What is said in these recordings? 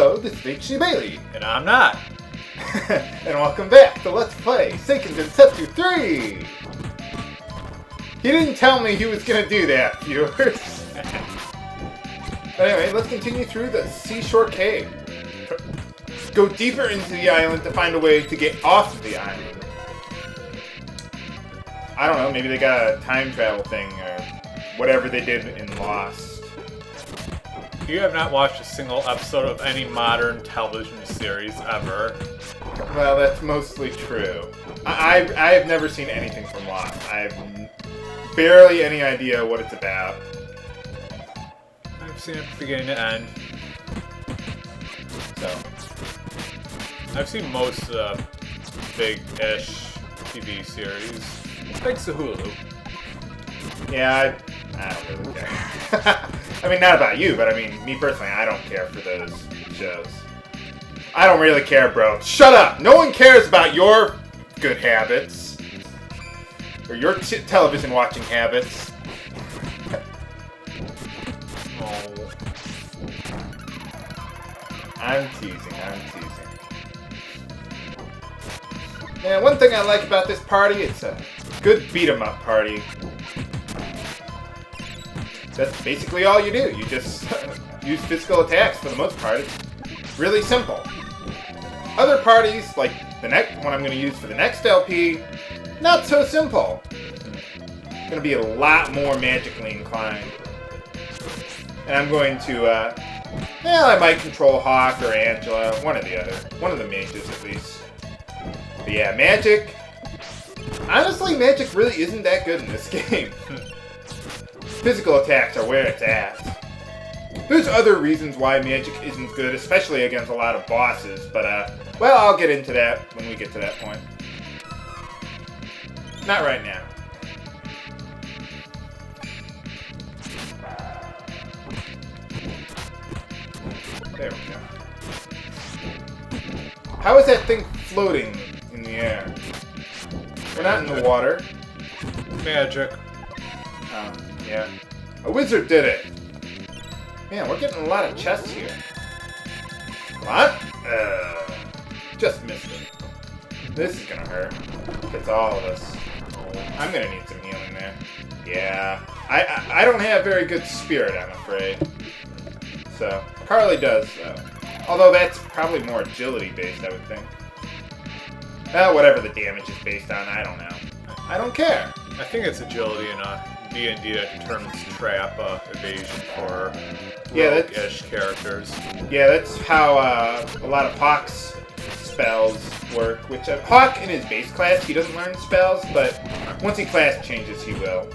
Hello, this is H.C. Bailey. And I'm not. And welcome back to Let's Play Seiken Densetsu 3! He didn't tell me he was gonna do that, viewers. But anyway, let's continue through the Seashore Cave. Go deeper into the island to find a way to get off of the island. I don't know, maybe they got a time travel thing or whatever they did in Lost. You have not watched a single episode of any modern television series ever. Well, that's mostly true. I have never seen anything from Lost. I have barely any idea what it's about. I've seen it from beginning to end. So, I've seen most of the big-ish TV series. Thanks to Hulu. yeah, I don't really care. I mean, not about you, but I mean, me personally, I don't care for those shows. I don't really care, bro. Shut up! No one cares about your good habits. Or your television watching habits. Oh. I'm teasing. Yeah, one thing I like about this party, it's a good beat-em-up party. That's basically all you do. You just use physical attacks for the most part. It's really simple. Other parties, like the next one I'm going to use for the next LP, not so simple. Going to be a lot more magically inclined. And I'm going to, well, I might control Hawk or Angela, one or the other. One of the mages, at least. But yeah, magic. Honestly, magic really isn't that good in this game. Physical attacks are where it's at. There's other reasons why magic isn't good, especially against a lot of bosses, but, well, I'll get into that when we get to that point. Not right now. There we go. How is that thing floating in the air? We're not in the water. Magic. Yeah. A wizard did it! Man, we're getting a lot of chests here. What? Just missed it. This is gonna hurt. It's all of us. I'm gonna need some healing there. Yeah. I don't have very good spirit, I'm afraid. So, Carly does, though. Although that's probably more agility-based, I would think. Well, whatever the damage is based on, I don't know. I don't care. I think it's agility in D&D that determines trap evasion for rogue-ish characters. Yeah, that's how a lot of Hawk's spells work. Which Hawk in his base class, he doesn't learn spells, but once he class changes, he will.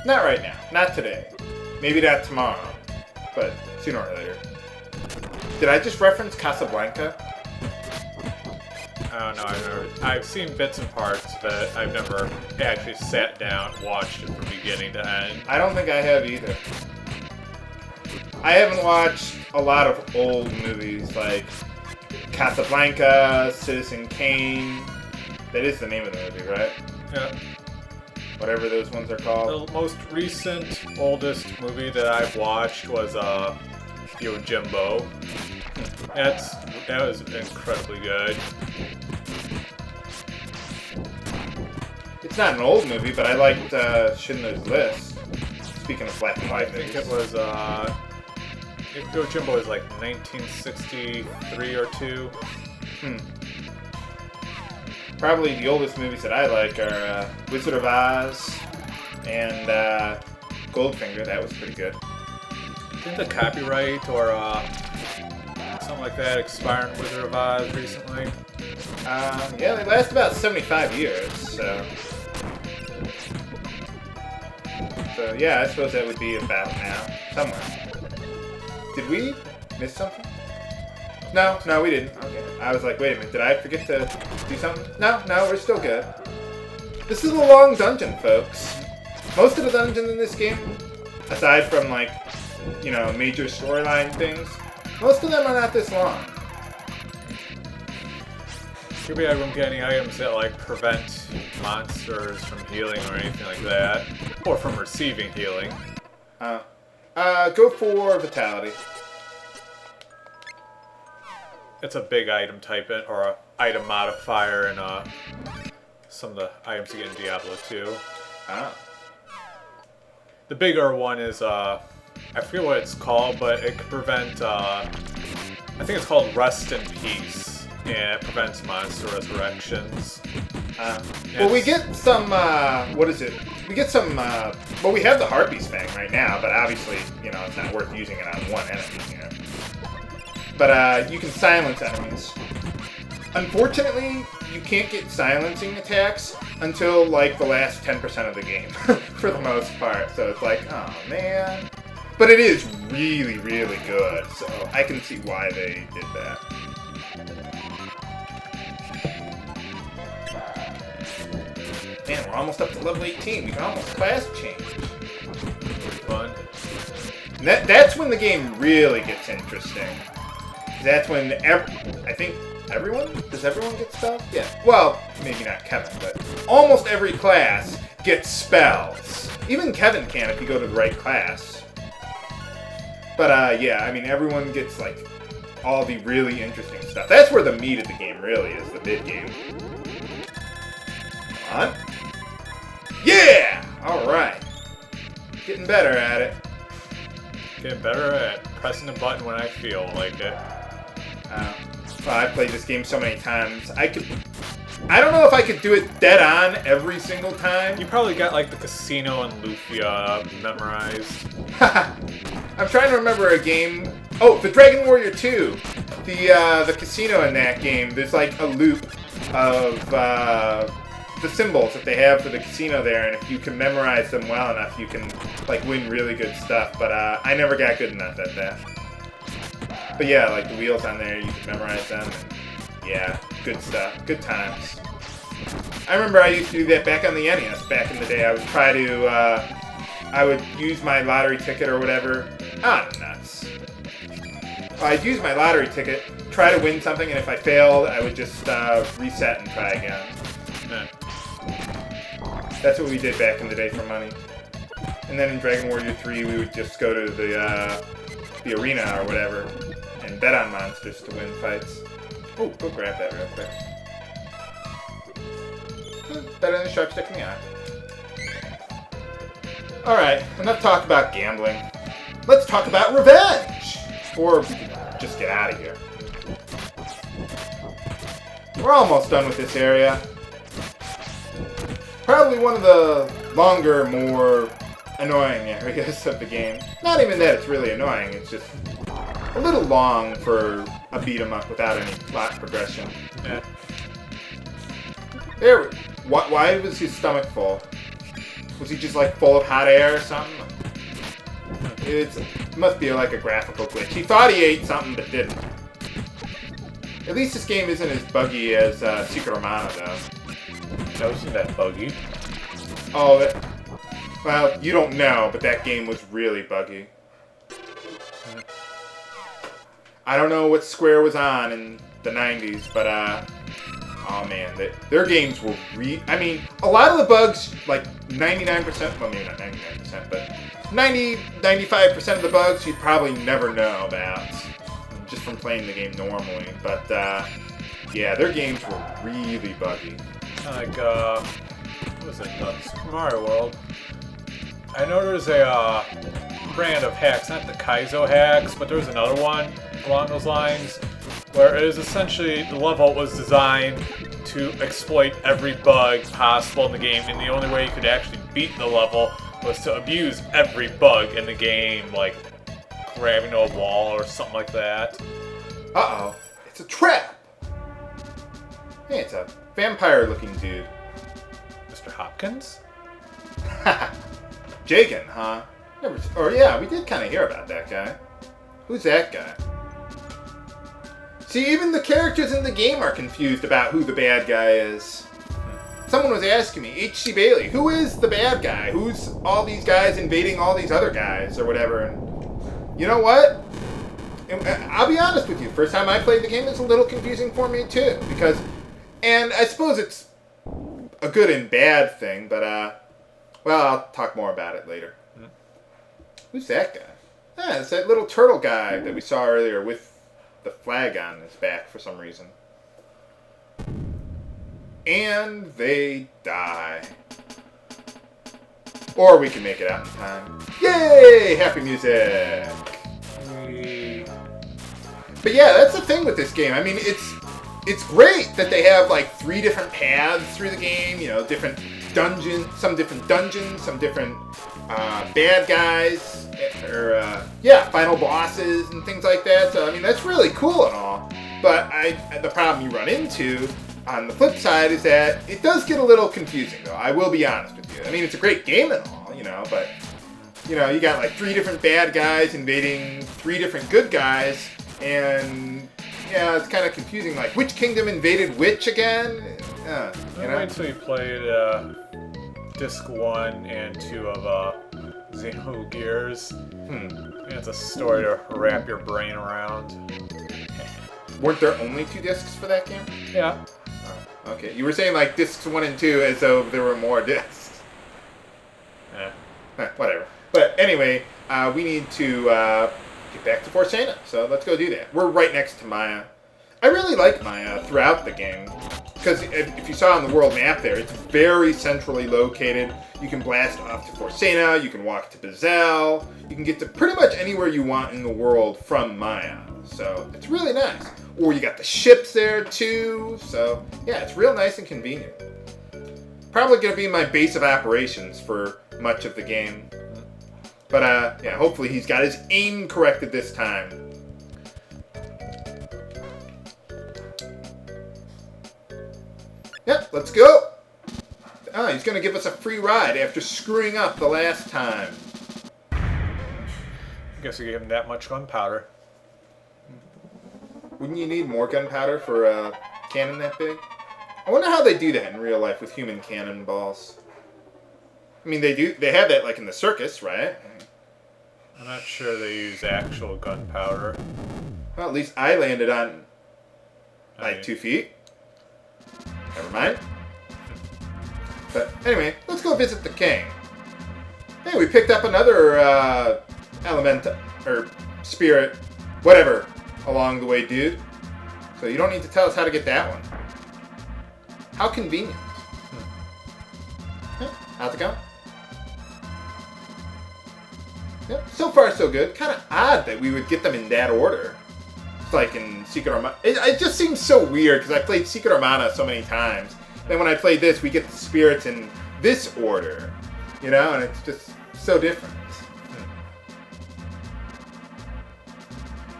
Not right now. Not today. Maybe not tomorrow. But sooner or later. Did I just reference Casablanca? I don't know, I've seen bits and parts, but I've never actually sat down and watched it from beginning to end. I don't think I have either. I haven't watched a lot of old movies like Casablanca, Citizen Kane. That is the name of the movie, right? Yeah. Whatever those ones are called. The most recent, oldest movie that I've watched was Yojimbo. That was incredibly good. It's not an old movie, but I liked Schindler's List. Speaking of black and white movies. I think it was, Yojimbo was like 1963 or 2. Probably the oldest movies that I like are Wizard of Oz and Goldfinger. That was pretty good. Didn't the copyright or something like that expire in Wizard of Oz recently? Yeah, they last about 75 years, so yeah, I suppose that would be about now, somewhere. Did we miss something? No, we didn't. Okay. I was like, wait a minute, did I forget to do something? No, we're still good. This is a long dungeon, folks. Most of the dungeons in this game, aside from, like, you know, major storyline things, most of them are not this long. Maybe I won't get any items that, like, prevent monsters from healing or anything like that. Or from receiving healing. Go for Vitality. it's a big item type or a item modifier in some of the items you get in Diablo 2. Ah. The bigger one is I forget what it's called, but it could prevent I think it's called Rest in Peace, and it prevents monster resurrections. Well, we get some, what is it? We get some, well, we have the Harpy's Fang right now, but obviously, you know, it's not worth using it on one enemy, you know. But, you can silence enemies. Unfortunately, you can't get silencing attacks until, like, the last 10% of the game, for the most part. So it's like, oh, man. But it is really, really good, so I can see why they did that. Man, we're almost up to level 18. We can almost class change. Fun. And that's when the game really gets interesting. That's when I think everyone? Does everyone get spells? Yeah. Well, maybe not Kevin, but almost every class gets spells. Even Kevin can if you go to the right class. But yeah, I mean, everyone gets like all the really interesting stuff. That's where the meat of the game really is, the mid game. Come on. Yeah! Alright. Getting better at it. Getting better at pressing the button when I feel like it. Well, I've played this game so many times. I don't know if I could do it dead on every single time. You probably got like the casino and Lufia memorized. I'm trying to remember a game. Oh, the Dragon Warrior 2. The casino in that game, there's like a loop of the symbols that they have for the casino there, and if you can memorize them well enough, you can like win really good stuff. But I never got good enough at that. But yeah, like the wheels on there, you can memorize them. And yeah, good stuff, good times. I remember I used to do that back on the NES. Back in the day, I would try to, I would use my lottery ticket or whatever. Ah, nuts. I'd use my lottery ticket, try to win something, and if I failed, I would just reset and try again. That's what we did back in the day for money. And then in Dragon Warrior 3, we would just go to the arena or whatever and bet on monsters to win fights. Oh, go grab that real quick. Better than the sharp stick in the eye. Alright, enough talk about gambling. Let's talk about revenge! Or just get out of here. We're almost done with this area. Probably one of the longer, more annoying areas of the game. Not even that it's really annoying, it's just a little long for a beat-em-up without any plot progression. Yeah. There, why was his stomach full? Was he just like full of hot air or something? It must be like a graphical glitch. He thought he ate something but didn't. At least this game isn't as buggy as Secret of Mana, though. That wasn't that buggy. Oh, well, you don't know, but that game was really buggy. I don't know what Square was on in the 90s, but, oh man, their games were I mean, a lot of the bugs, like 99%, well maybe not 99%, but 95% of the bugs you'd probably never know about, just from playing the game normally. But, yeah, their games were really buggy. Like, what was it? Super Mario World. I know there's a brand of hacks, not the Kaizo hacks, but there's another one along those lines, where it is essentially the level was designed to exploit every bug possible in the game, and the only way you could actually beat the level was to abuse every bug in the game, like grabbing a wall or something like that. Uh-oh, it's a trap! Hey, it's a vampire-looking dude. Mr. Hopkins? Jagan, huh? Or yeah, we did kind of hear about that guy. Who's that guy? See, even the characters in the game are confused about who the bad guy is. Someone was asking me, H.C. Bailey, who is the bad guy? Who's all these guys invading all these other guys or whatever? And you know what? I'll be honest with you. First time I played the game, it's a little confusing for me too, because, and I suppose it's a good and bad thing, but well, I'll talk more about it later. Who's that guy? Ah, it's that little turtle guy that we saw earlier with the flag on his back for some reason. And they die. Or we can make it out in time. Yay! Happy music! But yeah, that's the thing with this game. I mean, it's great that they have like 3 different paths through the game. You know, different dungeons, some different bad guys, or final bosses and things like that. So I mean, that's really cool and all. But the problem you run into on the flip side is that it does get a little confusing, though. I will be honest with you. I mean, it's a great game and all, you know, but you know, you got like 3 different bad guys invading 3 different good guys. And yeah, it's kind of confusing. Like, which kingdom invaded which again? You know? Wait until you played Disc 1 and 2 of Xenogears. It's a story to wrap your brain around. Weren't there only 2 discs for that game? Yeah. Oh, okay. You were saying like discs 1 and 2 as though there were more discs. Whatever. But anyway, we need to get back to Forsena, so let's go do that. We're right next to Maya. I really like Maya throughout the game, because if you saw on the world map there, it's very centrally located. You can blast off to Forsena, you can walk to Bazel, you can get to pretty much anywhere you want in the world from Maya. So it's really nice. Or you got the ships there too, so yeah, it's real nice and convenient. Probably going to be my base of operations for much of the game. But, yeah, hopefully he's got his aim corrected this time. Yep, let's go. He's going to give us a free ride after screwing up the last time. I guess you gave him that much gunpowder. Wouldn't you need more gunpowder for a cannon that big? I wonder how they do that in real life with human cannonballs. I mean, they have that, like, in the circus, right? I'm not sure they use actual gunpowder. Well, at least I landed on, like, 2 feet. Never mind. But anyway, let's go visit the king. Hey, we picked up another element, or spirit, whatever, along the way, dude. So you don't need to tell us how to get that one. How convenient. Yeah, how's it going? Yep, so far so good. Kind of odd that we would get them in that order. It's like in Secret Armada. It just seems so weird because I played Secret Armada so many times. Then when I played this, we get the spirits in this order. You know, and it's just so different.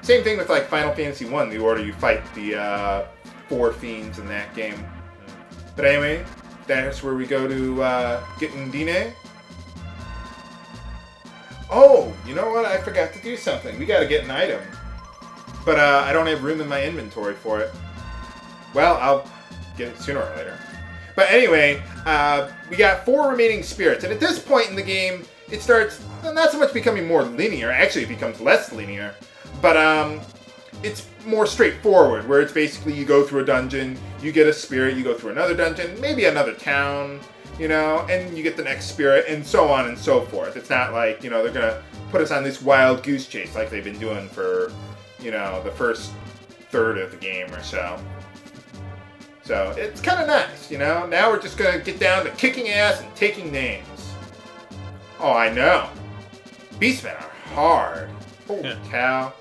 Same thing with like Final Fantasy 1, the order you fight the 4 fiends in that game. But anyway, that's where we go to get Undine. Oh, you know what? I forgot to do something. We gotta get an item. But I don't have room in my inventory for it. Well, I'll get it sooner or later. But anyway, we got 4 remaining spirits. And at this point in the game, it starts not so much becoming more linear. Actually, it becomes less linear. But it's more straightforward, where it's basically you go through a dungeon, you get a spirit, you go through another dungeon, maybe another town, you know, and you get the next spirit, and so on and so forth. It's not like, you know, they're going to put us on this wild goose chase like they've been doing for, you know, the first third of the game or so. So it's kind of nice, you know. Now we're just going to get down to kicking ass and taking names. Oh, I know. Beastmen are hard. Holy cow.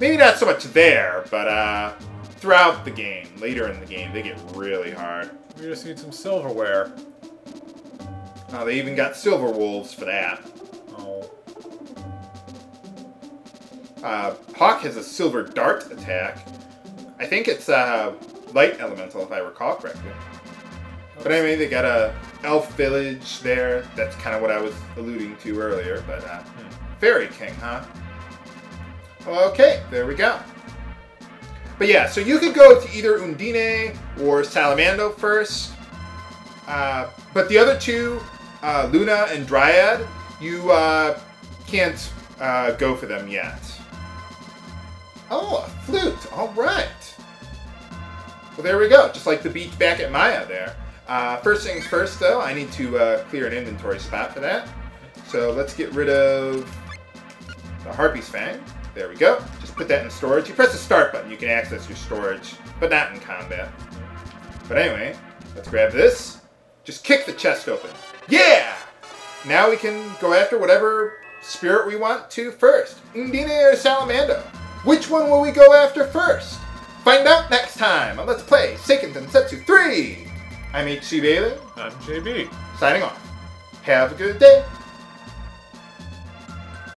Maybe not so much there, but throughout the game, later in the game, they get really hard. We just need some silverware. Oh, they even got silver wolves for that. Oh. Hawk has a silver dart attack. I think it's light elemental, if I recall correctly. But anyway, they got a elf village there. That's kind of what I was alluding to earlier. But Fairy King, huh? Okay, there we go. But yeah, so you could go to either Undine or Salamando first. But the other two, Luna and Dryad, you can't go for them yet. Oh, a flute. All right. Well, there we go. Just like the beach back at Maya there. First things first, though, I need to clear an inventory spot for that. So let's get rid of the Harpy's Fang. There we go. Just to put that in storage. You press the start button, you can access your storage, but not in combat. But anyway, let's grab this. Just kick the chest open. Yeah! Now we can go after whatever spirit we want to first. Undine or Salamando? Which one will we go after first? Find out next time on Let's Play Seiken Densetsu 3! I'm HC Bailey. I'm JB. Signing off. Have a good day.